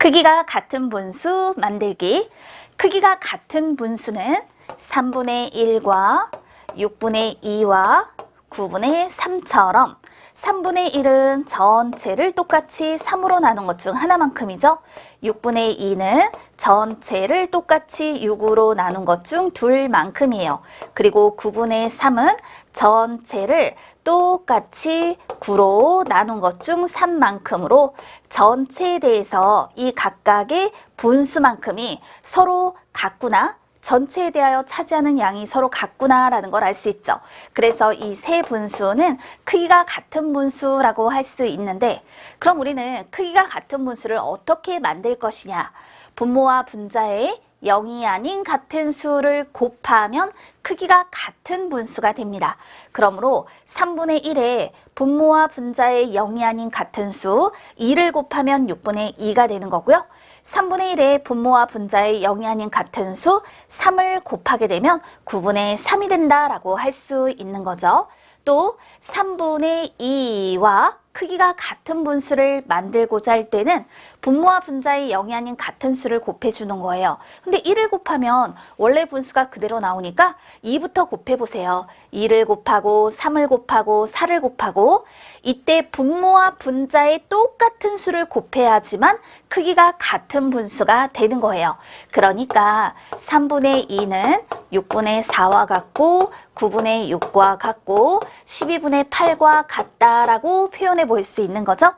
크기가 같은 분수 만들기. 크기가 같은 분수는 3분의 1과 6분의 2와 9분의 3처럼 3분의 1은 전체를 똑같이 3으로 나눈 것 중 하나만큼이죠. 6분의 2는 전체를 똑같이 6으로 나눈 것 중 둘만큼이에요. 그리고 9분의 3은 전체를 똑같이 9로 나눈 것 중 3만큼으로 전체에 대해서 이 각각의 분수만큼이 서로 같구나, 전체에 대하여 차지하는 양이 서로 같구나라는 걸 알 수 있죠. 그래서 이 세 분수는 크기가 같은 분수라고 할 수 있는데, 그럼 우리는 크기가 같은 분수를 어떻게 만들 것이냐? 분모와 분자의 0이 아닌 같은 수를 곱하면 크기가 같은 분수가 됩니다. 그러므로 3분의 1에 분모와 분자의 0이 아닌 같은 수 2를 곱하면 6분의 2가 되는 거고요. 3분의 1에 분모와 분자의 0이 아닌 같은 수 3을 곱하게 되면 9분의 3이 된다라고 할 수 있는 거죠. 또 3분의 2와 크기가 같은 분수를 만들고자 할 때는 분모와 분자의 0이 아닌 같은 수를 곱해주는 거예요. 근데 1을 곱하면 원래 분수가 그대로 나오니까 2부터 곱해보세요. 2를 곱하고 3을 곱하고 4를 곱하고 이때 분모와 분자의 똑같은 수를 곱해야지만 크기가 같은 분수가 되는 거예요. 그러니까 3분의 2는 6분의 4와 같고 9분의 6과 같고 12분의 8과 같다라고 표현해 볼 수 있는 거죠.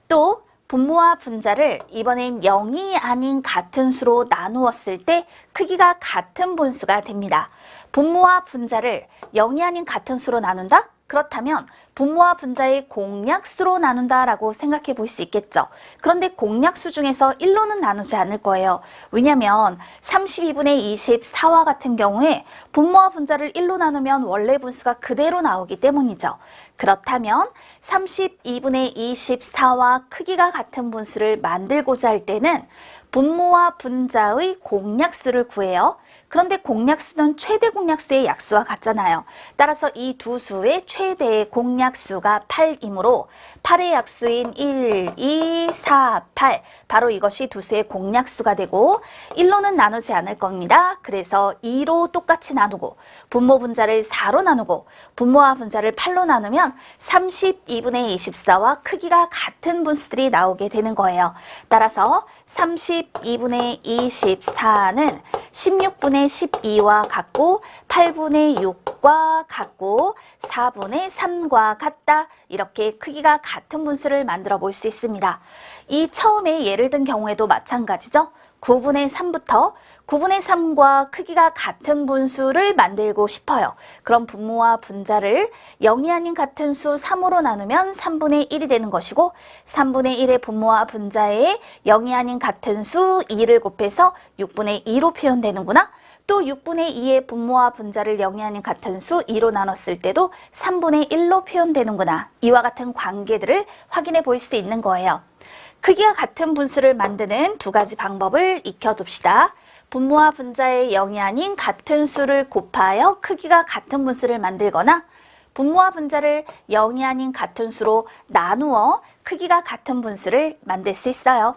또 분모와 분자를 이번엔 0이 아닌 같은 수로 나누었을 때 크기가 같은 분수가 됩니다. 분모와 분자를 0이 아닌 같은 수로 나눈다? 그렇다면 분모와 분자의 공약수로 나눈다라고 생각해 볼 수 있겠죠. 그런데 공약수 중에서 1로는 나누지 않을 거예요. 왜냐하면 32분의 24와 같은 경우에 분모와 분자를 1로 나누면 원래 분수가 그대로 나오기 때문이죠. 그렇다면 32분의 24와 크기가 같은 분수를 만들고자 할 때는 분모와 분자의 공약수를 구해요. 그런데 공약수는 최대 공약수의 약수와 같잖아요. 따라서 이 두 수의 최대 공약수가 8이므로 8의 약수인 1, 2, 4, 8 바로 이것이 두 수의 공약수가 되고 1로는 나누지 않을 겁니다. 그래서 2로 똑같이 나누고 분모 분자를 4로 나누고 분모와 분자를 8로 나누면 32분의 24와 크기가 같은 분수들이 나오게 되는 거예요. 따라서 32분의 24는 16분의 12와 같고 8분의 6과 같고 4분의 3과 같다. 이렇게 크기가 같은 분수를 만들어 볼 수 있습니다. 이 처음에 예를 든 경우에도 마찬가지죠. 9분의 3부터 9분의 3과 크기가 같은 분수를 만들고 싶어요. 그럼 분모와 분자를 0이 아닌 같은 수 3으로 나누면 3분의 1이 되는 것이고 3분의 1의 분모와 분자에 0이 아닌 같은 수 2를 곱해서 6분의 2로 표현되는구나. 또 6분의 2의 분모와 분자를 0이 아닌 같은 수 2로 나눴을 때도 3분의 1로 표현되는구나. 이와 같은 관계들을 확인해 볼 수 있는 거예요. 크기가 같은 분수를 만드는 두 가지 방법을 익혀둡시다. 분모와 분자의 0이 아닌 같은 수를 곱하여 크기가 같은 분수를 만들거나 분모와 분자를 0이 아닌 같은 수로 나누어 크기가 같은 분수를 만들 수 있어요.